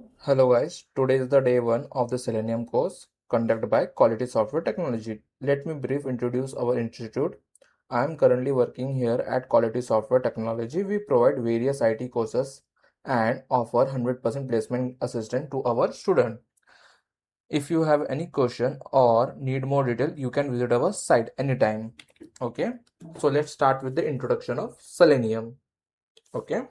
Hello guys, today is the day one of the Selenium course conducted by Quality Software Technology. Let me brief introduce our institute. I am currently working here at Quality Software Technology. We provide various IT courses and offer 100% placement assistance to our student. If you have any question or need more detail, you can visit our site anytime. Okay, so let's start with the introduction of Selenium. Okay.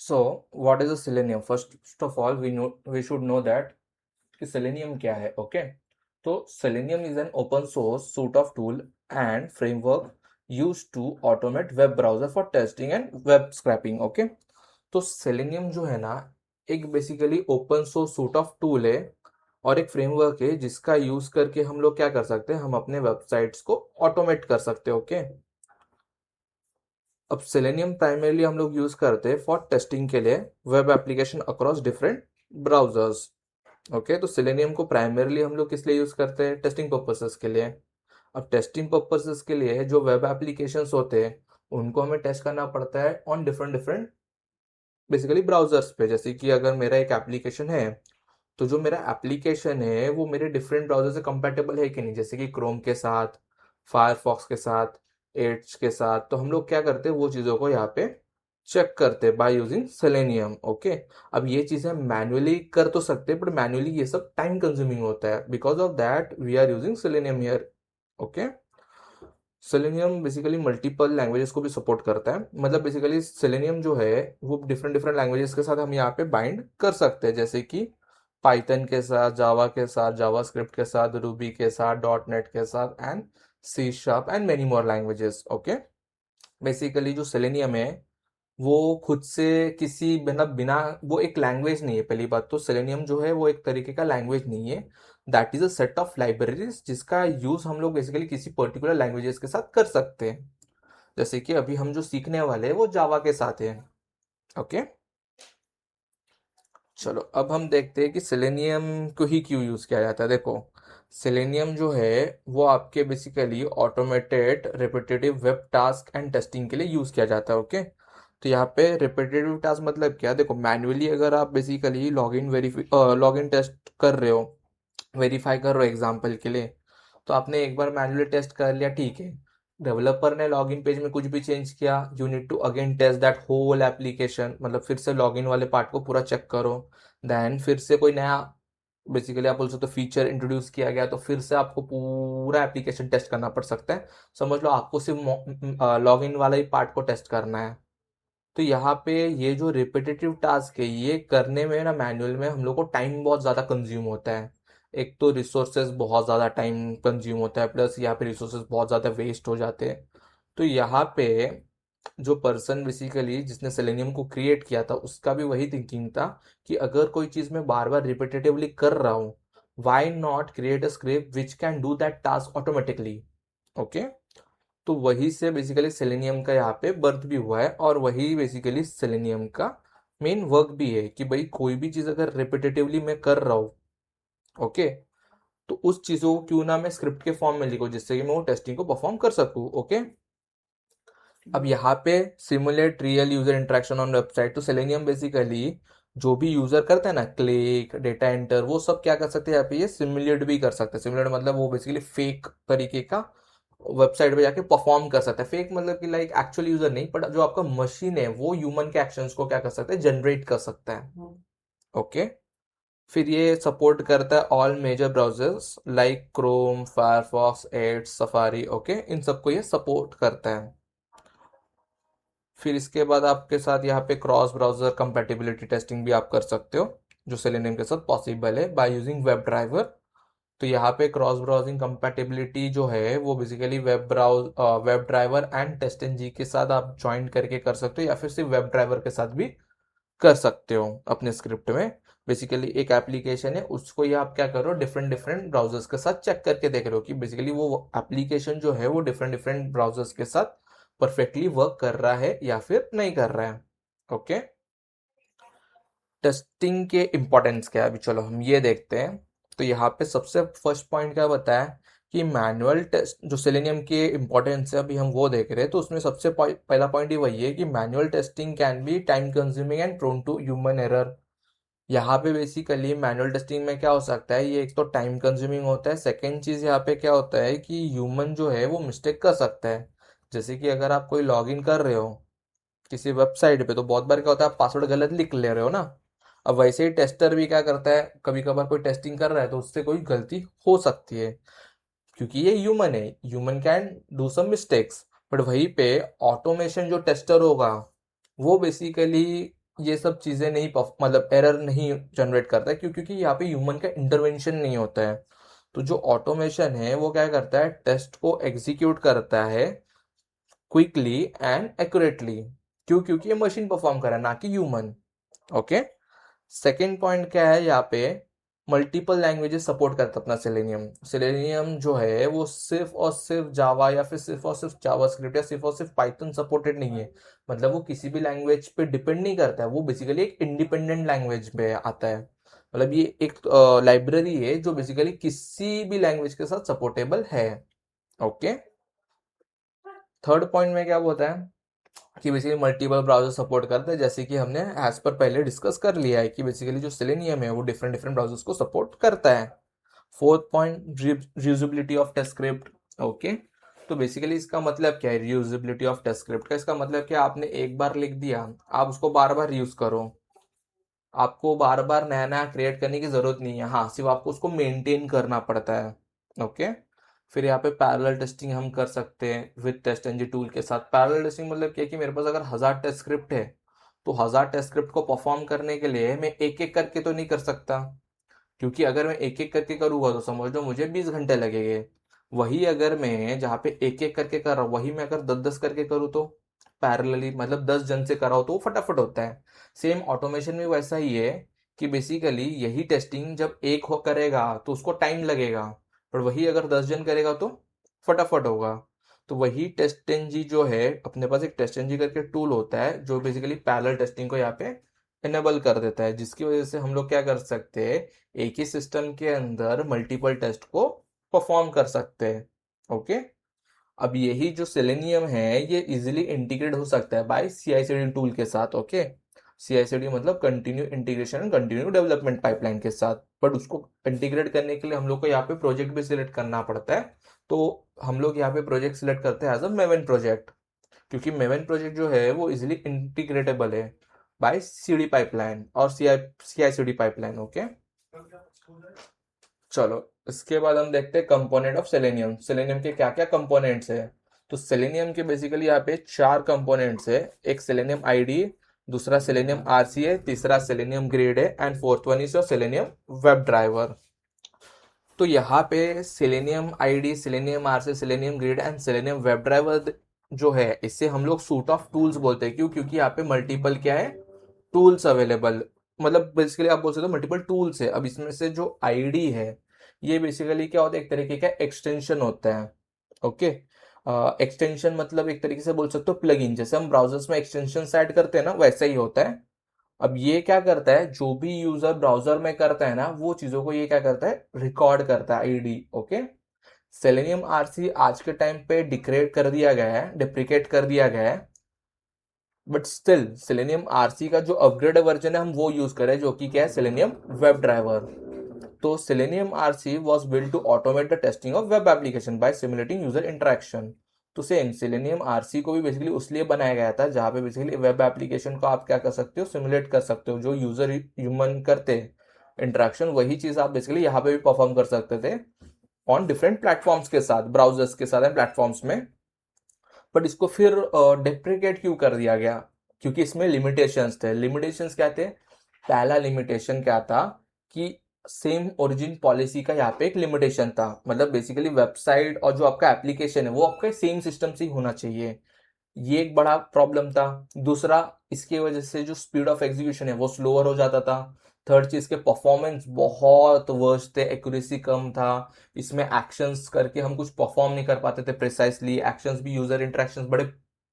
So, what is a selenium? First of all, we should know that कि selenium क्या है. Okay, तो selenium is an open source suite of tool and framework used to automate web browser for testing and web scraping. Okay, तो selenium जो है ना, एक basically open source suit of tool है और एक फ्रेमवर्क है जिसका यूज करके हम लोग क्या कर सकते हैं, हम अपने वेबसाइट्स को ऑटोमेट कर सकते हैं. ओके, अब सेलेनियम प्राइमरली हम लोग यूज करते हैं फॉर टेस्टिंग के लिए web application across different browsers. Okay, तो सेलेनियम को प्राइमरली हम लोग किस लिए यूज करते हैं? टेस्टिंग पर्पसेस के लिए. अब टेस्टिंग पर्पसेस के लिए जो वेब एप्लीकेशंस होते हैं उनको हमें टेस्ट करना पड़ता है on different different basically browsers पे. जैसे कि अगर मेरा एक एप्लीकेशन है तो जो मेरा एप्लीकेशन है वो मेरे डिफरेंट ब्राउजर से कंपैटिबल है कि नहीं, जैसे कि क्रोम के साथ, फायरफॉक्स के साथ, एड्स के साथ. तो हम लोग क्या करते हैं, वो चीज़ों को यहाँ पे चेक करते हैं बाय यूजिंग सेलेनियम. ओके, अब ये चीज़ें मैन्युअली कर तो सकते हैं बट मैन्युअली ये सब टाइम कंज्यूमिंग होता है. Because of that we are using selenium here. Okay, selenium basically multiple languages को भी सपोर्ट करता है. मतलब बेसिकली सेलेनियम जो है वो डिफरेंट डिफरेंट लैंग्वेजेस के साथ हम यहाँ पे बाइंड कर सकते हैं. जैसे कि पाइथन के साथ, जावा के साथ, जावा स्क्रिप्ट के साथ, रूबी के साथ, डॉट नेट के साथ and C sharp and many more languages. Okay, basically जो सेलेनियम है वो खुद से किसी मतलब बिना, वो एक लैंग्वेज नहीं है. पहली बात तो सेलेनियम जो है वो एक तरीके का लैंग्वेज नहीं है. That is a set of libraries जिसका यूज हम लोग बेसिकली किसी पर्टिकुलर लैंग्वेजेस के साथ कर सकते हैं. जैसे कि अभी हम जो सीखने वाले हैं वो जावा के साथ है. ओके, चलो अब हम देखते हैं कि सेलेनियम को ही क्यों यूज किया जाता है. देखो, सेलेनियम जो है वो आपके basically automated repetitive web task and testing के लिए यूज किया जाता है. ओके, तो यहाँ पे रिपीटेटिव टास्क मतलब क्या? देखो, मैन्युअली अगर आप बेसिकली लॉग इन टेस्ट कर रहे हो, वेरीफाई कर रहे हो एग्जाम्पल के लिए, तो आपने एक बार मैन्युअली टेस्ट कर लिया, ठीक है. डेवलपर ने लॉगिन पेज में कुछ भी चेंज किया, you need to again test that whole application. मतलब फिर से लॉगिन वाले पार्ट को पूरा चेक करो. देन फिर से कोई नया बेसिकली आप बोल सकते हो फीचर इंट्रोड्यूस किया गया तो फिर से आपको पूरा एप्लीकेशन टेस्ट करना पड़ सकता है. समझ लो आपको सिर्फ लॉगिन वाला ही पार्ट को टेस्ट करना है. तो यहाँ पे ये जो रिपीटेटिव टास्क है ये करने में ना, मैनुअल में हम लोग को टाइम बहुत ज़्यादा कंज्यूम होता है. एक तो रिसोर्सेज बहुत ज़्यादा टाइम कंज्यूम होता है, प्लस यहाँ पे रिसोर्सेज बहुत ज़्यादा वेस्ट हो जाते हैं. तो यहाँ पे जो पर्सन बेसिकली जिसने सेलेनियम को क्रिएट किया था उसका भी वही थिंकिंग था कि अगर कोई चीज़ मैं बार बार रिपीटेटिवली कर रहा हूँ, why not create a script which can do that task automatically. Okay, तो वही से बेसिकली सेलेनियम का यहाँ पे बर्थ भी हुआ है और वही बेसिकली सेलेनियम का मेन वर्क भी है कि भाई कोई भी चीज़ अगर रिपीटेटिवली मैं कर रहा हूँ, ओके, तो उस चीज़ों को क्यों ना मैं स्क्रिप्ट के फॉर्म में लिखूँ जिससे कि मैं वो टेस्टिंग को परफॉर्म कर सकूँ. ओके, अब यहाँ पे simulate real user interaction on website. तो सेलेनियम बेसिकली जो भी यूजर करता है ना, क्लिक, डेटा एंटर, वो सब क्या कर सकते हैं यहाँ पे, ये सिमुलेट भी कर सकते हैं. सिमुलेट मतलब वो बेसिकली फेक तरीके का वेबसाइट पे जाके परफॉर्म कर सकता है. फेक मतलब कि लाइक एक्चुअल यूजर नहीं, बट जो आपका मशीन है वो ह्यूमन के एक्शंस को क्या कर सकता है, जनरेट कर सकता है. ओके, फिर ये सपोर्ट करता है all major browsers like Chrome, Firefox, Edge, Safari. Okay, इन सबको ये सपोर्ट करता है. फिर इसके बाद आपके साथ यहाँ पे क्रॉस ब्राउजर कंपैटिबिलिटी टेस्टिंग भी आप कर सकते हो जो सेलेनियम के साथ पॉसिबल है बाय यूजिंग वेब ड्राइवर. तो यहाँ पे क्रॉस ब्राउजिंग कंपैटिबिलिटी जो है वो basically web driver and TestNG के साथ आप ज्वाइन करके कर सकते हो या फिर सिर्फ वेब ड्राइवर के साथ भी कर सकते हो अपने स्क्रिप्ट में. बेसिकली एक एप्लीकेशन है उसको ये आप क्या कर रहे हो, डिफरेंट डिफरेंट ब्राउजर्स के साथ चेक करके देख रहे हो कि बेसिकली वो एप्लीकेशन जो है वो डिफरेंट डिफरेंट ब्राउजर्स के साथ परफेक्टली वर्क कर रहा है या फिर नहीं कर रहा है. ओके, टेस्टिंग के इंपॉर्टेंस क्या है अभी चलो हम ये देखते हैं. तो यहाँ पे सबसे फर्स्ट पॉइंट क्या बताया कि मैनुअल टेस्ट जो सेलेनियम के इम्पोर्टेंस है अभी हम वो देख रहे हैं, तो उसमें सबसे पहला पॉइंट ही वही है कि manual testing can be time consuming and prone to human error. यहाँ पे बेसिकली मैनुअल टेस्टिंग में क्या हो सकता है, ये एक तो टाइम कंज्यूमिंग होता है, सेकेंड चीज यहाँ पे क्या होता है कि ह्यूमन जो है वो मिस्टेक कर सकता है। जैसे कि अगर आप कोई लॉग इन कर रहे हो किसी वेबसाइट पे, तो बहुत बार क्या होता है आप पासवर्ड गलत लिख ले रहे हो ना। अब वैसे ही टेस्टर भी क्या करता है, कभी कभार कोई टेस्टिंग कर रहा है तो उससे कोई गलती हो सकती है, क्योंकि ये ह्यूमन है, human can do some mistakes. But वहीं पे ऑटोमेशन जो टेस्टर होगा वो बेसिकली ये सब चीजें नहीं मतलब एरर नहीं जनरेट करता है, क्योंकि यहाँ पे ह्यूमन का इंटरवेंशन नहीं होता है। तो जो ऑटोमेशन है वो क्या करता है, टेस्ट को एग्जीक्यूट करता है क्विकली एंड एक्यूरेटली। क्यों? क्योंकि ये मशीन परफॉर्म कर रहा है ना कि ह्यूमन। ओके। सेकेंड पॉइंट क्या है यहाँ पे, मल्टीपल लैंग्वेजेस सपोर्ट करता है अपना सेलेनियम। सेलेनियम जो है वो सिर्फ और सिर्फ जावा या फिर सिर्फ और सिर्फ जावा स्क्रिप्ट या सिर्फ और सिर्फ पाइथन सपोर्टेड नहीं है। मतलब वो किसी भी लैंग्वेज पे डिपेंड नहीं करता है, वो बेसिकली एक इंडिपेंडेंट लैंग्वेज पे आता है। मतलब ये एक लाइब्रेरी है जो बेसिकली किसी भी लैंग्वेज के साथ सपोर्टेबल है। ओके। थर्ड पॉइंट में क्या होता है कि बेसिकली मल्टीपल ब्राउजर सपोर्ट करता है, जैसे कि हमने एज पर पहले डिस्कस कर लिया है कि बेसिकली जो सेलेनियम है वो डिफरेंट डिफरेंट ब्राउजर्स को सपोर्ट करता है। Fourth point, reusability of test script. Okay. तो बेसिकली इसका मतलब क्या है, रियूजेबिलिटी ऑफ टेस्ट स्क्रिप्ट का इसका मतलब क्या, आपने एक बार लिख दिया, आप उसको बार बार यूज करो, आपको बार बार नया नया क्रिएट करने की जरूरत नहीं है। हाँ, सिर्फ आपको उसको मेंटेन करना पड़ता है। ओके। फिर यहाँ पे पैरेलल टेस्टिंग हम कर सकते हैं विद टेस्ट एनजी टूल के साथ। पैरेलल टेस्टिंग मतलब क्या है कि मेरे पास अगर 1000 टेस्ट स्क्रिप्ट है, तो 1000 टेस्ट स्क्रिप्ट को परफॉर्म करने के लिए मैं एक एक करके तो नहीं कर सकता, क्योंकि अगर मैं एक एक करके करूंगा तो समझ लो मुझे 20 घंटे लगेंगे। वही अगर मैं जहाँ पे एक एक करके कर रहा हूँ, वही मैं अगर 10-10 करके करूँ तो पैरेलली, मतलब 10 जन से कराओ तो वो फटाफट होता है। सेम ऑटोमेशन में वैसा ही है कि बेसिकली यही टेस्टिंग जब एक हो करेगा तो उसको टाइम लगेगा, पर वही अगर 10 जन करेगा तो फटाफट होगा। तो वही टेस्ट एनजी जो है, अपने पास एक टेस्ट एनजी करके टूल होता है जो बेसिकली पैरेलल टेस्टिंग को यहाँ पे इनेबल कर देता है, जिसकी वजह से हम लोग क्या कर सकते हैं, एक ही सिस्टम के अंदर मल्टीपल टेस्ट को परफॉर्म कर सकते हैं। ओके। अब यही जो सेलेनियम है ये इजीली इंटीग्रेट हो सकता है बाय CI/CD टूल के साथ। ओके। CI/CD मतलब continue integration and continue development pipeline के साथ। बट उसको इंटीग्रेट करने के लिए हम लोग को यहाँ पे प्रोजेक्ट भी सिलेक्ट करना पड़ता है। तो हम लोग यहाँ पे प्रोजेक्ट सिलेक्ट करते हैं एज अ मेवन प्रोजेक्ट, क्योंकि मेवन प्रोजेक्ट जो है वो इजिली इंटीग्रेटेबल है बाय सीडी पाइपलाइन और CI/CD पाइपलाइन। ओके। चलो, इसके बाद हम देखते हैं कंपोनेंट ऑफ सेलेनियम। सेलेनियम के क्या क्या कंपोनेंट्स है। तो सेलेनियम के बेसिकली यहाँ पे 4 कंपोनेंट्स है। एक सेलेनियम आईडी, दूसरा सेलेनियम आरसी है, तीसरा सेलेनियम ग्रेड है, and fourth one is selenium web driver. तो यहाँ पे selenium ID, selenium RC, selenium grade and selenium web driver जो है, इससे हम लोग सूट ऑफ टूल्स बोलते हैं। क्यों? क्योंकि यहाँ पे मल्टीपल क्या है, टूल्स अवेलेबल। मतलब बेसिकली आप बोल सकते हो मल्टीपल टूल्स है। अब इसमें से जो आईडी है ये बेसिकली क्या होता है, एक तरीके का एक्सटेंशन होता है। ओके। एक्सटेंशन मतलब एक तरीके से बोल सकते हो प्लगइन, जैसे हम ब्राउजर्स में एक्सटेंशन ऐड करते हैं ना, वैसा ही होता है। अब ये क्या करता है, जो भी यूजर ब्राउजर में करता है ना वो चीजों को ये क्या करता है, रिकॉर्ड करता है आईडी। ओके। सेलेनियम आरसी आज के टाइम पे डिक्रेट कर दिया गया है, डिप्रिकेट कर दिया गया है, बट स्टिल सेलेनियम आरसी का जो अपग्रेड वर्जन है हम वो यूज करें, जो कि क्या है, सेलेनियम वेब ड्राइवर। तो selenium RC was build to automate the testing of web application by simulating user interaction. तो सेम सेलेनियम आरसी को भी बेसिकली उसलिए बनाया गया था जहां पे बेसिकली वेब एप्लीकेशन को आप क्या कर सकते हो, सिमुलेट कर सकते हो, जो यूजर ह्यूमन करते इंटरेक्शन वही चीज आप बेसिकली यहाँ पे भी परफॉर्म कर सकते थे ऑन डिफरेंट प्लेटफॉर्म्स के साथ, ब्राउजर्स के साथ एंड प्लेटफॉर्म्स में। बट इसको फिर डेप्रिकेट क्यों कर दिया गया, क्योंकि इसमें लिमिटेशंस थे। लिमिटेशंस क्या थे, पहला लिमिटेशन क्या था कि सेम ओरिजिन पॉलिसी का यहाँ पे एक लिमिटेशन था। मतलब बेसिकली वेबसाइट और जो आपका एप्लीकेशन है वो आपके सेम सिस्टम से ही होना चाहिए, ये एक बड़ा प्रॉब्लम था। दूसरा, इसकी वजह से जो स्पीड ऑफ एग्जीक्यूशन है वो स्लोअर हो जाता था। थर्ड चीज के परफॉर्मेंस बहुत वर्स्ट थे, एक्यूरेसी कम था, इसमें एक्शंस करके हम कुछ परफॉर्म नहीं कर पाते थे प्रिसाइसली, एक्शंस भी यूजर इंटरेक्शंस बड़े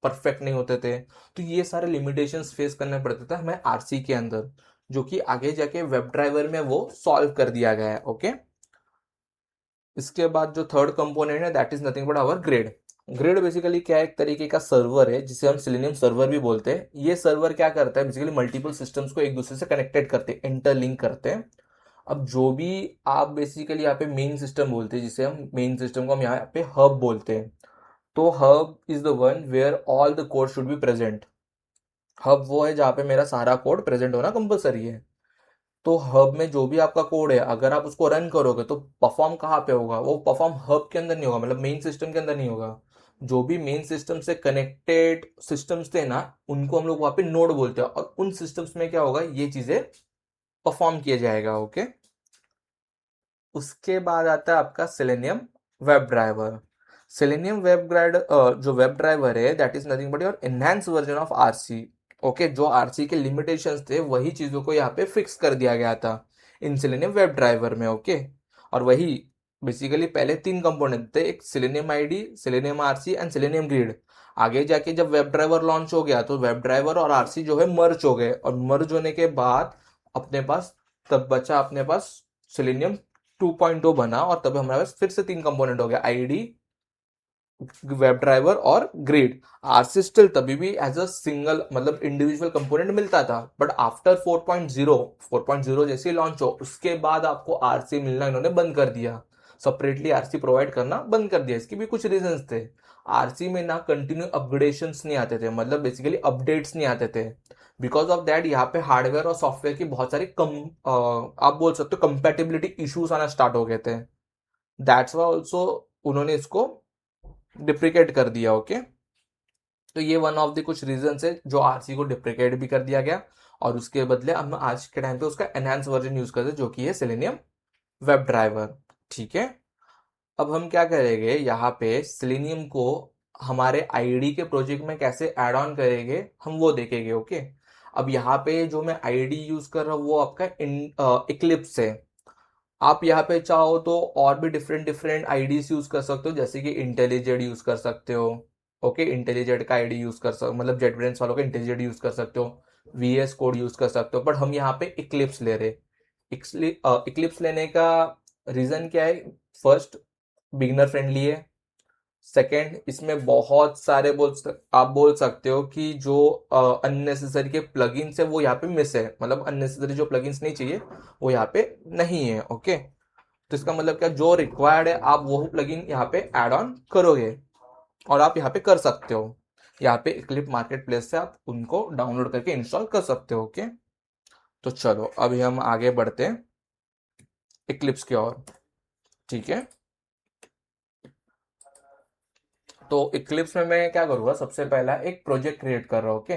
परफेक्ट नहीं होते थे। तो ये सारे लिमिटेशंस फेस करने पड़ते थे हमें आरसी के अंदर, जो कि आगे जाके वेब ड्राइवर में वो सॉल्व कर दिया गया है। ओके। इसके बाद जो थर्ड कंपोनेंट है that is nothing but our grid. Grid basically क्या है, एक तरीके का सर्वर है जिसे हम सिलेनियम सर्वर भी बोलते हैं। ये सर्वर क्या करता है, बेसिकली मल्टीपल सिस्टम्स को एक दूसरे से कनेक्टेड करते हैं, इंटरलिंक करते हैं। अब जो भी आप बेसिकली यहाँ पे मेन सिस्टम बोलते हैं, जिसे हम मेन सिस्टम को हम यहाँ पे हब बोलते हैं। तो hub is the one where all the code should be present. Hub वो है जहाँ पे मेरा सारा कोड प्रेजेंट होना कंपलसरी है। तो हब में जो भी आपका कोड है, अगर आप उसको रन करोगे तो परफॉर्म कहाँ पे होगा, वो परफॉर्म हब के अंदर नहीं होगा, मतलब मेन सिस्टम के अंदर नहीं होगा। जो भी मेन सिस्टम से कनेक्टेड सिस्टम्स थे ना, उनको हम लोग वहाँ पे नोड बोलते हैं, और उन सिस्टम्स में क्या होगा, ये चीजें परफॉर्म किया जाएगा। ओके। उसके बाद आता है आपका selenium web driver. Selenium web driver, जो वेब ड्राइवर है that is nothing but your enhance version of RC. Okay, जो आरसी के लिमिटेशंस थे वही चीजों को यहाँ पे फिक्स कर दिया गया था इन सेलेनियम वेब ड्राइवर में। ओके। और वही बेसिकली पहले तीन कंपोनेंट थे, एक selenium ID, selenium RC and selenium grid. आगे जाके जब वेब ड्राइवर लॉन्च हो गया तो वेब ड्राइवर और आरसी जो है मर्ज हो गए, और मर्ज होने के बाद अपने पास तब बचा अपने पास सेलेनियम 2.0 बना, और तब हमारे पास फिर से तीन कंपोनेंट हो गया, आईडी, वेब ड्राइवर और ग्रिड। आरसी स्टिल तभी भी एज अ सिंगल मतलब इंडिविजुअल कंपोनेंट मिलता था, बट आफ्टर 4.0 जैसे लॉन्च हो उसके बाद आपको आरसी मिलना इन्होंने बंद कर दिया, सेपरेटली आरसी प्रोवाइड करना बंद कर दिया। इसके भी कुछ रीजंस थे। आरसी में ना कंटिन्यू अपग्रेडेशंस नहीं आते थे, मतलब बेसिकली अपडेट्स नहीं आते थे। बिकॉज ऑफ दैट यहाँ पे हार्डवेयर और सॉफ्टवेयर की बहुत सारी आप बोल सकते हो कंपेटिबिलिटी इश्यूज आना स्टार्ट हो गए थे। दैट्स वाई ऑल्सो उन्होंने इसको डिप्रिकेट कर दिया। ओके। तो ये वन ऑफ द कुछ रीजन है जो आरसी को डिप्रिकेट भी कर दिया गया, और उसके बदले हम आज के टाइम पे उसका एनहांस वर्जन यूज करते हैं जो कि है सेलेनियम वेब ड्राइवर। ठीक है। अब हम क्या करेंगे, यहाँ पे सेलेनियम को हमारे आईडी के प्रोजेक्ट में कैसे ऐड ऑन करेंगे हम वो देखेंगे। ओके। अब यहाँ पे जो मैं आईडी यूज कर रहा हूँ वो आपका इक्लिप्स है। आप यहाँ पे चाहो तो और भी डिफरेंट डिफरेंट आईडीज यूज कर सकते हो, जैसे कि इंटेलिजेड यूज कर सकते हो। ओके, इंटेलिजेड का आईडी यूज कर सकते, मतलब जेटब्रेन्स वालों का इंटेलिजेड यूज कर सकते हो, वीएस कोड यूज कर सकते हो, बट हम यहाँ पे इक्लिप्स ले रहे। इक्लिप्स लेने का रीजन क्या है, फर्स्ट बिगनर फ्रेंडली है। सेकंड, इसमें बहुत सारे आप बोल सकते हो कि जो अननेसेसरी के प्लगइन्स है वो यहाँ पे मिस है, मतलब अननेसेसरी जो प्लगइन्स नहीं चाहिए वो यहाँ पे नहीं है। ओके। तो इसका मतलब क्या, जो रिक्वायर्ड है आप वो प्लगइन यहाँ पे ऐड ऑन करोगे, और आप यहाँ पे कर सकते हो। यहाँ पे इक्लिप्स मार्केट प्लेस से आप उनको डाउनलोड करके इंस्टॉल कर सकते हो। ओके। तो चलो अभी हम आगे बढ़ते हैं इक्लिप्स की ओर। ठीक है। तो इक्लिप्स में मैं क्या करूँगा, सबसे पहला एक प्रोजेक्ट क्रिएट कर रहा हूँ। ओके।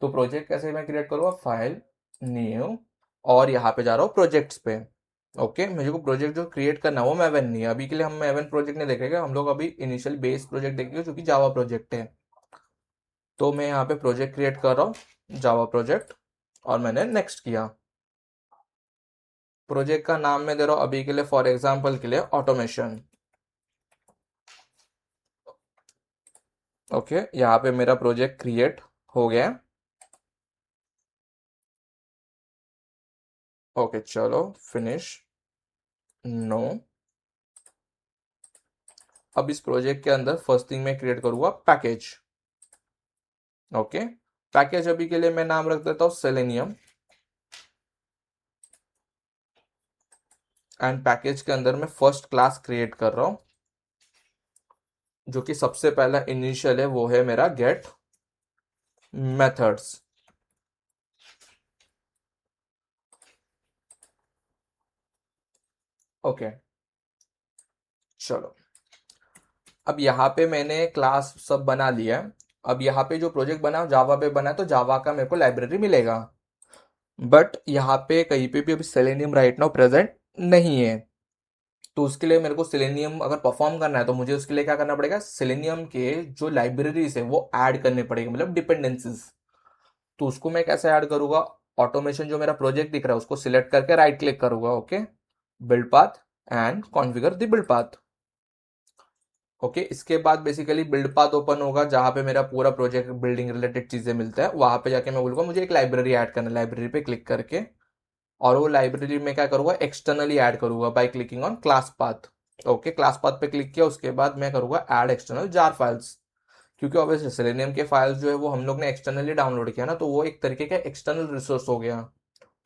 तो प्रोजेक्ट कैसे मैं क्रिएट करूँगा, फाइल, न्यू, और यहाँ पे जा रहा हूँ प्रोजेक्ट्स पे। ओके। मुझे को प्रोजेक्ट जो क्रिएट करना है वो मैवन नहीं है, अभी के लिए हम मैवन प्रोजेक्ट नहीं देखेंगे, हम लोग अभी इनिशियल बेस प्रोजेक्ट देखेंगे जो कि जावा प्रोजेक्ट है। तो मैं यहाँ पे प्रोजेक्ट क्रिएट कर रहा हूँ, जावा प्रोजेक्ट, और मैंने नेक्स्ट किया। प्रोजेक्ट का नाम मैं दे रहा हूँ अभी के लिए, फॉर एग्जाम्पल के लिए ऑटोमेशन। ओके, यहाँ पे मेरा प्रोजेक्ट क्रिएट हो गया। ओके चलो, फिनिश, नो। अब इस प्रोजेक्ट के अंदर फर्स्ट थिंग मैं क्रिएट करूंगा पैकेज। ओके। पैकेज अभी के लिए मैं नाम रख देता हूँ सेलेनियम, एंड पैकेज के अंदर मैं फर्स्ट क्लास क्रिएट कर रहा हूँ, जो कि सबसे पहला इनिशियल है वो है मेरा गेट मेथड्स। ओके चलो, अब यहाँ पे मैंने क्लास सब बना लिया है। अब यहाँ पे जो प्रोजेक्ट बना जावा पे बना है, तो जावा का मेरे को लाइब्रेरी मिलेगा, बट यहाँ पे कहीं पे भी अभी सेलेनियम राइट नाउ प्रेजेंट नहीं है। तो उसके लिए मेरे को सेलेनियम अगर परफॉर्म करना है तो मुझे उसके लिए क्या करना पड़ेगा, सेलेनियम के जो लाइब्रेरीज है वो ऐड करने पड़ेगी, मतलब डिपेंडेंसीज। तो उसको मैं कैसे ऐड करूंगा, ऑटोमेशन जो मेरा प्रोजेक्ट दिख रहा है उसको सिलेक्ट करके राइट क्लिक करूंगा। Okay, build path and configure the build path. Okay, इसके बाद बेसिकली बिल्ड पाथ ओपन होगा जहां पे मेरा पूरा प्रोजेक्ट बिल्डिंग रिलेटेड चीजें मिलता है। वहां पे जाके मैं बोलूंगा मुझे एक लाइब्रेरी ऐड करना है, लाइब्रेरी पे क्लिक करके, और वो लाइब्रेरी में क्या करूंगा, एक्सटर्नली ऐड करूंगा by clicking on class path. Okay, class path पे क्लिक किया, उसके बाद मैं करूंगा ऐड एक्सटर्नल जार फाइल्स, क्योंकि ऑब्वियसली सेलेनियम के फाइल्स जो है वो हम लोग ने एक्सटर्नली डाउनलोड किया ना, तो वो एक तरीके का एक्सटर्नल रिसोर्स हो गया।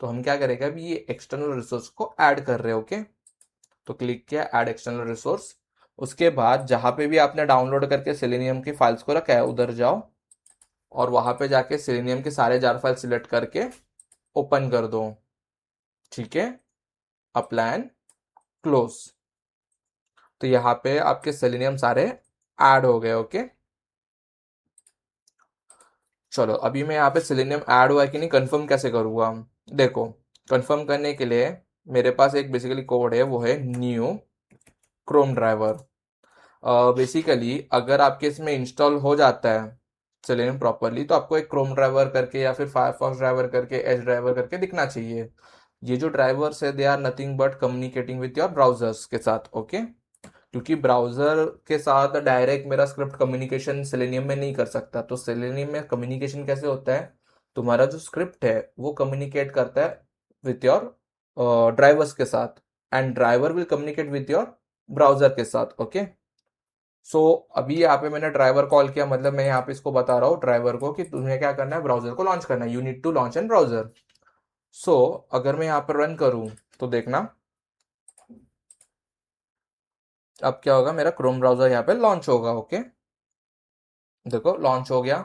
तो हम क्या करेंगे, अभी ये एक्सटर्नल रिसोर्स को ऐड कर रहे हैं। ओके, तो क्लिक किया ऐड एक्सटर्नल रिसोर्स। उसके बाद जहां पे भी आपने डाउनलोड करके सेलेनियम की फाइल्स को रखा है उधर जाओ, और वहां पे जाके सेलेनियम के सारे जार फाइल सिलेक्ट करके ओपन कर दो। ठीक है, अप्लाई एंड क्लोज। तो यहाँ पे आपके सेलेनियम सारे ऐड हो गए। ओके, चलो अभी मैं यहाँ पे सेलेनियम ऐड हुआ है कि नहीं कंफर्म कैसे करूँगा। देखो, कंफर्म करने के लिए मेरे पास एक बेसिकली कोड है, वो है न्यू क्रोम ड्राइवर। बेसिकली अगर आपके इसमें इंस्टॉल हो जाता है सेलेनियम प्रॉपरली, तो आपको एक क्रोम ड्राइवर करके या फिर फायरफॉक्स ड्राइवर करके एज ड्राइवर करके दिखना चाहिए। ये जो ड्राइवर्स है they are nothing but communicating with your browsers के साथ। ओके, क्योंकि ब्राउजर के साथ डायरेक्ट मेरा स्क्रिप्ट कम्युनिकेशन सेलेनियम में नहीं कर सकता, तो सेलेनियम में कम्युनिकेशन कैसे होता है, तुम्हारा जो स्क्रिप्ट है वो कम्युनिकेट करता है विथ योर ड्राइवर्स के साथ, and driver will communicate with your browser के साथ। ओके, सो अभी यहाँ पे मैंने ड्राइवर कॉल किया, मतलब मैं यहाँ पे इसको बता रहा हूँ ड्राइवर को कि तुम्हें क्या करना है, ब्राउजर को लॉन्च करना है, you need to launch an browser. So अगर मैं यहाँ पर रन करूँ तो देखना अब क्या होगा, मेरा क्रोम ब्राउजर यहाँ पे लॉन्च होगा। ओके, देखो लॉन्च हो गया।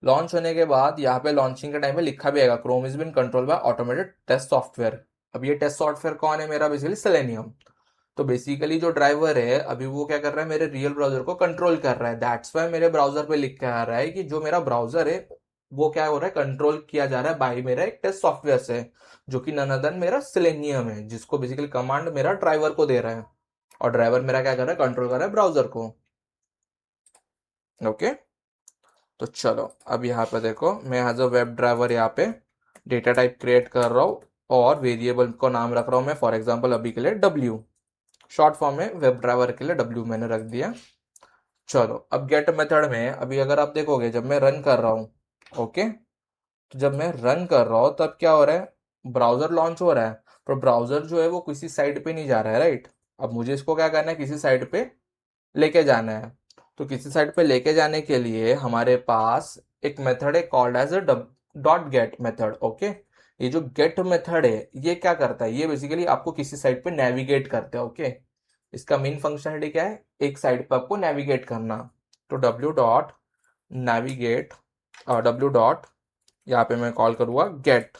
लॉन्च होने के बाद यहाँ पे लॉन्चिंग के टाइम पे लिखा भी आएगा Chrome is been control by automated test software. अब ये टेस्ट सॉफ्टवेयर कौन है, मेरा बेसिकली सेलेनियम। तो बेसिकली जो ड्राइवर है अभी वो क्या कर रहा है, मेरे रियल ब्राउजर को कंट्रोल कर रहा है। दैट्स वाई मेरे ब्राउजर पे लिख के आ रहा है कि जो मेरा ब्राउजर है वो क्या हो रहा है, कंट्रोल किया जा रहा है बाई मेरा एक टेस्ट सॉफ्टवेयर से, जो कि नन अदर मेरा सेलेनियम है, जिसको बेसिकली कमांड मेरा ड्राइवर को दे रहा है, और ड्राइवर मेरा क्या कर रहा है, कंट्रोल कर रहा है ब्राउजर को। ओके, तो चलो अब यहाँ पे देखो, मैं एज अ वेब ड्राइवर यहाँ पे डेटा टाइप क्रिएट कर रहा हूँ, और वेरिएबल को नाम रख रहा हूँ मैं फॉर एग्जांपल अभी के लिए डब्ल्यू, शॉर्ट फॉर्म में वेब ड्राइवर के लिए डब्ल्यू मैंने रख दिया। चलो अब गेट मेथड में अभी अगर आप देखोगे जब मैं रन कर रहा हूँ, ओके, तो जब मैं रन कर रहा हूँ तब क्या हो रहा है, ब्राउजर लॉन्च हो रहा है, पर ब्राउजर जो है वो किसी साइट पे नहीं जा रहा है, राइट। अब मुझे इसको क्या करना है, किसी साइट पे लेके जाना है। तो किसी साइट पे लेके जाने के लिए हमारे पास एक मेथड है called as a dot get method. Okay, ये जो गेट मेथड है ये क्या करता है, ये बेसिकली आपको किसी साइट पे नेविगेट करता है। ओके, इसका मेन फंक्शनलिटी क्या है, एक साइट पे आपको नेविगेट करना। तो W dot navigate, W dot यहाँ पे मैं कॉल करूँगा गेट।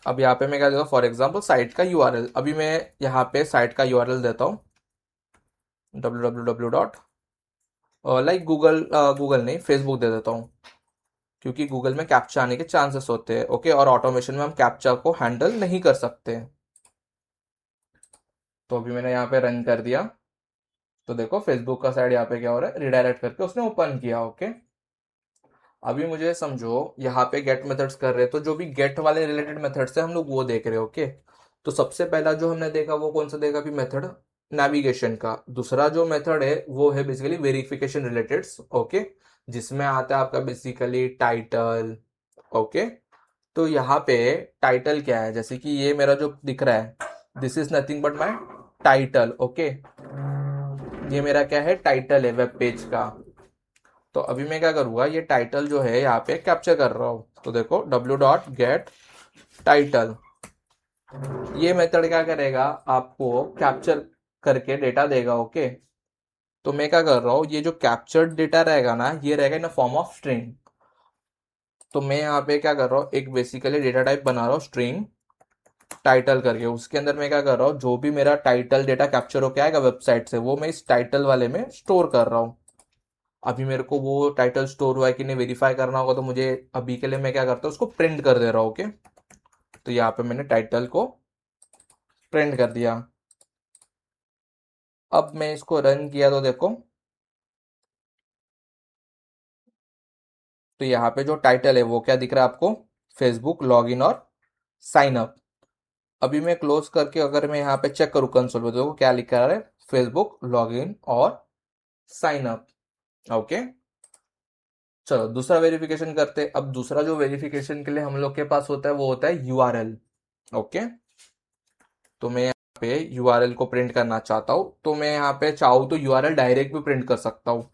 अब यहाँ पे मैं क्या देता हूँ, फॉर एग्जाम्पल साइट का यूआरएल, अभी मैं यहाँ पे साइट का यूआरएल देता हूँ W W W dot, like Google, Google नहीं फेसबुक दे देता हूँ, क्योंकि गूगल में कैप्चा आने के चांसेस होते हैं। ओके, और ऑटोमेशन में हम कैप्चा को हैंडल नहीं कर सकते। तो अभी मैंने यहाँ पे रन कर दिया, तो देखो फेसबुक का साइड यहाँ पे क्या हो रहा है, रिडायरेक्ट करके उसने ओपन किया। ओके, अभी मुझे समझो यहाँ पे गेट मेथड्स कर रहे हैं, तो जो भी गेट वाले रिलेटेड मेथड्स है हम लोग वो देख रहे हैं। ओके, तो सबसे पहला जो हमने देखा वो कौन सा देखा अभी, मेथड नेविगेशन का। दूसरा जो मेथड है वो है बेसिकली वेरिफिकेशन रिलेटेड। ओके, जिसमें आता है आपका बेसिकली टाइटल। ओके, तो यहाँ पे टाइटल क्या है, जैसे कि ये मेरा जो दिख रहा है, this is nothing but my title. Okay, ये मेरा क्या है, टाइटल है वेब पेज का। तो अभी मैं क्या करूंगा, ये टाइटल जो है यहाँ पे कैप्चर कर रहा हूँ। तो देखो डब्ल्यू डॉट गेट टाइटल, ये मेथड क्या करेगा, आपको कैप्चर करके डेटा देगा। ओके, तो मैं क्या कर रहा हूँ, ये जो कैप्चर्ड डेटा रहेगा ना, ये रहेगा इन फॉर्म ऑफ स्ट्रिंग। तो मैं यहाँ पे क्या कर रहा हूँ, एक बेसिकली डेटा टाइप बना रहा हूँ स्ट्रिंग टाइटल करके। उसके अंदर मैं क्या कर रहा हूँ, जो भी मेरा टाइटल डेटा कैप्चर होके आएगा वेबसाइट से, वो मैं इस टाइटल वाले में स्टोर कर रहा हूँ। अभी मेरे को वो टाइटल स्टोर हुआ है कि नहीं वेरीफाई करना होगा, तो मुझे अभी के लिए मैं क्या करता हूँ, उसको प्रिंट कर दे रहा हूँ। ओके, तो यहाँ पे मैंने टाइटल को प्रिंट कर दिया। अब मैं इसको रन किया तो देखो, तो यहाँ पे जो टाइटल है वो क्या दिख रहा है आपको, फेसबुक लॉगिन और साइन अप। अभी मैं क्लोज करके अगर मैं यहाँ पे चेक करूँ कंसोल पे, तो देखो क्या लिखा है, फेसबुक लॉगिन और साइन अप। ओके, चलो दूसरा वेरिफिकेशन करते हैं। अब दूसरा जो वेरिफिकेशन के लिए हम लोग के पास होता है वो होता है यूआरएल। ओके, तो मैं पे यूआरएल को प्रिंट करना चाहता हूँ तो मैं यहाँ पे चाहूँ तो यूआरएल डायरेक्ट भी प्रिंट कर सकता हूँ।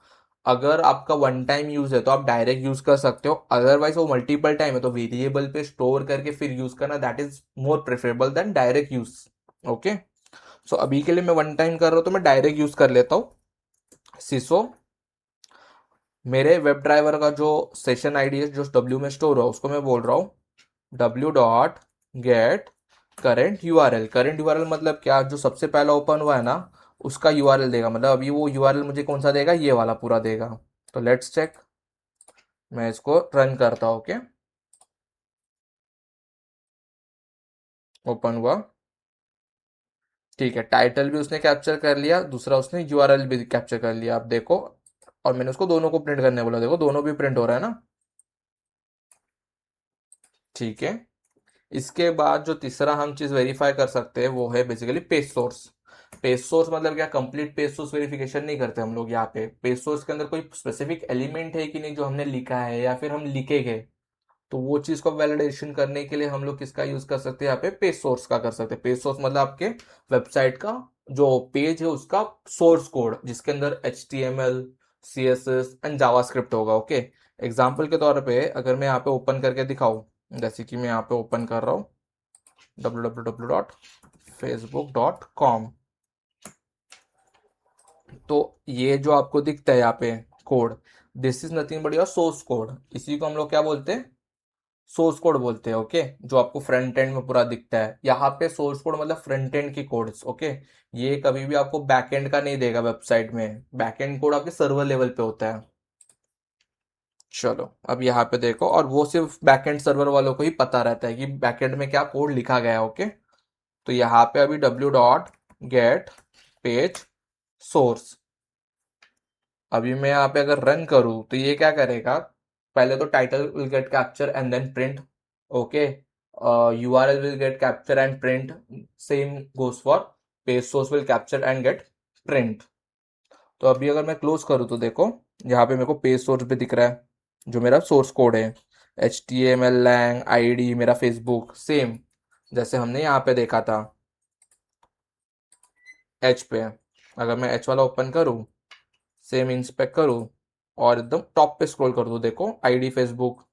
अगर आपका वन टाइम यूज है तो आप डायरेक्ट यूज कर सकते हो, अदरवाइज वो मल्टीपल टाइम है तो वेरिएबल पे स्टोर करके फिर यूज करना that is more preferable than direct use. Okay, so अभी के लिए मैं वन टाइम कर रहा हूँ तो मैं डायरेक्ट यूज कर लेता हूँ। सिसो मेरे वेब ड्राइवर का जो सेशन आईडी है जो डब्ल्यू में स्टोर हो उसको मैं बोल रहा हूँ W dot gate current URL. Current URL मतलब क्या, जो सबसे पहला ओपन हुआ है ना उसका यूआरएल देगा, मतलब अभी वो यूआरएल मुझे कौन सा देगा, ये वाला पूरा देगा। तो लेट्स चेक, मैं इसको रन करता हूँ। ओके, ओपन हुआ, ठीक है, टाइटल भी उसने कैप्चर कर लिया, दूसरा उसने यूआरएल भी कैप्चर कर लिया, आप देखो। और मैंने उसको दोनों को प्रिंट करने बोला, देखो दोनों भी प्रिंट हो रहा है ना। ठीक है, इसके बाद जो तीसरा हम चीज वेरीफाई कर सकते हैं वो है basically page source. Page source मतलब क्या, कंप्लीट पेज सोर्स वेरिफिकेशन नहीं करते हम लोग यहाँ पे, पेज सोर्स के अंदर कोई स्पेसिफिक एलिमेंट है कि नहीं जो हमने लिखा है या फिर हम लिखे गए, तो वो चीज को वैलिडेशन करने के लिए हम लोग किसका यूज कर सकते हैं यहाँ पे, पेज सोर्स का कर सकते हैं। पेज सोर्स मतलब आपके वेबसाइट का जो पेज है उसका सोर्स कोड जिसके अंदर HTML CSS एंड जावास्क्रिप्ट होगा। ओके, एग्जाम्पल के तौर पे अगर मैं यहाँ पे ओपन करके दिखाऊं, जैसे कि मैं यहाँ पे ओपन कर रहा हूँ www.facebook.com, तो ये जो आपको दिखता है यहाँ पे code, this is nothing but your source code, इसी को हम लोग क्या बोलते हैं, सोर्स कोड बोलते हैं। ओके, जो आपको फ्रंट एंड में पूरा दिखता है, यहाँ पे सोर्स कोड मतलब फ्रंट एंड की कोड्स। ओके, ये कभी भी आपको बैक एंड का नहीं देगा वेबसाइट में, बैक एंड कोड आपके सर्वर लेवल पे होता है। चलो अब यहाँ पे देखो, और वो सिर्फ बैकएंड सर्वर वालों को ही पता रहता है कि बैकएंड में क्या कोड लिखा गया है। ओके, तो यहाँ पे अभी W dot gate page source, अभी मैं यहाँ पे अगर रन करूँ तो ये क्या करेगा, पहले तो title will get capture and then print. Okay, URL will get capture and print, same goes for page source will capture and get print. तो अभी अगर मैं क्लोज करूँ तो देखो यहाँ पे मेरे को पेज सोर्स भी दिख रहा है, जो मेरा सोर्स कोड है, HTML लैंग आईडी मेरा फेसबुक सेम जैसे हमने यहाँ पे देखा था एच पे। अगर मैं एच वाला ओपन करूँ, सेम इंस्पेक्ट करूँ और एकदम टॉप पे स्क्रॉल कर दूँ, देखो आईडी फेसबुक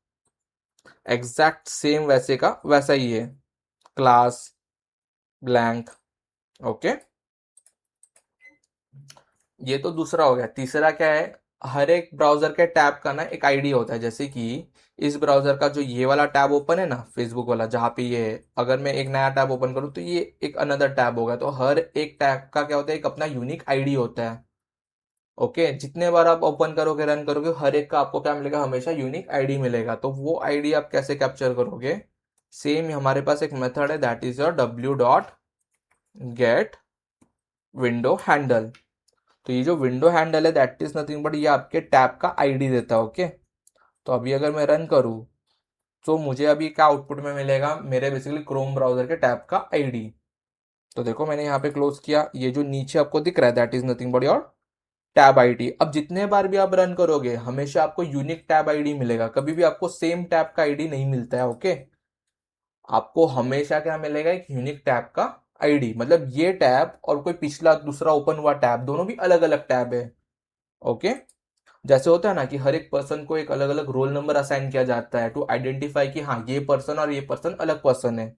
एग्जैक्ट सेम वैसे का वैसा ही है, क्लास ब्लैंक। ओके, ये तो दूसरा हो गया। तीसरा क्या है, हर एक ब्राउजर के टैब का ना एक आईडी होता है, जैसे कि इस ब्राउजर का जो ये वाला टैब ओपन है ना फेसबुक वाला जहाँ पे ये है, अगर मैं एक नया टैब ओपन करूँ तो ये एक अनदर टैब होगा, तो हर एक टैब का क्या होता है, एक अपना यूनिक आईडी होता है। ओके, जितने बार आप ओपन करोगे रन करोगे हर एक का आपको क्या मिलेगा, हमेशा यूनिक आईडी मिलेगा। तो वो आईडी आप कैसे कैप्चर करोगे, सेम हमारे पास एक मेथड है that is your W dot gate window handle. तो ये जो विंडो हैंडल है दैट इज नथिंग बट ये आपके टैब का आईडी देता है। ओके, तो अभी अगर मैं रन करूँ तो मुझे अभी क्या आउटपुट में मिलेगा, मेरे बेसिकली क्रोम ब्राउजर के टैब का आईडी। तो देखो मैंने यहाँ पे क्लोज किया, ये जो नीचे आपको दिख रहा है that is nothing but your tab ID. अब जितने बार भी आप रन करोगे हमेशा आपको यूनिक टैब आईडी मिलेगा, कभी भी आपको सेम टैब का आईडी नहीं मिलता है। ओके, आपको हमेशा क्या मिलेगा, एक यूनिक टैब का आईडी, मतलब ये टैब और कोई पिछला दूसरा ओपन हुआ टैब दोनों भी अलग अलग टैब है। ओके, जैसे होता है ना कि हर एक पर्सन को एक अलग अलग रोल नंबर असाइन किया जाता है टू आइडेंटिफाई कि हाँ ये पर्सन और ये पर्सन अलग पर्सन है,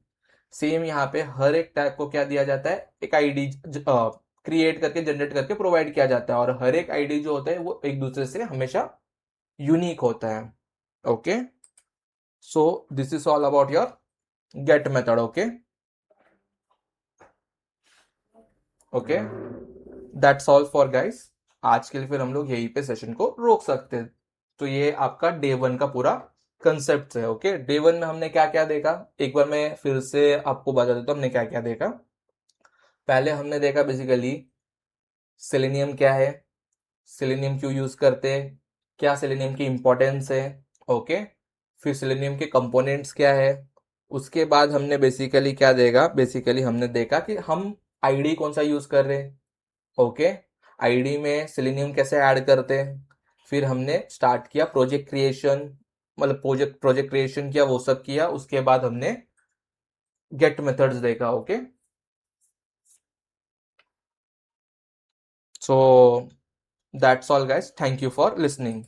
सेम यहाँ पे हर एक टैग को क्या दिया जाता है, एक आईडी क्रिएट करके जनरेट करके प्रोवाइड किया जाता है, और हर एक आईडी जो होता है वो एक दूसरे से हमेशा यूनिक होता है। Okay, so this is all about your gate method. Okay, okay, that's all for guys. आज के लिए फिर हम लोग यहीं पे सेशन को रोक सकते हैं। तो ये आपका डे वन का पूरा कंसेप्ट है। ओके, डे वन में हमने क्या क्या देखा, एक बार मैं फिर से आपको बता देता हूँ हमने क्या क्या देखा। पहले हमने देखा बेसिकली सेलेनियम क्या है, सेलेनियम क्यों यूज करते हैं, क्या सेलेनियम की इंपॉर्टेंस है। ओके, फिर सेलेनियम के कंपोनेंट्स क्या है। उसके बाद हमने बेसिकली क्या देखा, बेसिकली हमने देखा कि हम आईडी कौन सा यूज कर रहे हैं। ओके, आईडी में सेलेनियम कैसे ऐड करते हैं। फिर हमने स्टार्ट किया प्रोजेक्ट क्रिएशन, मतलब प्रोजेक्ट प्रोजेक्ट क्रिएशन किया, वो सब किया। उसके बाद हमने गेट मेथड्स देखा। Okay, so that's all guys, thank you for listening.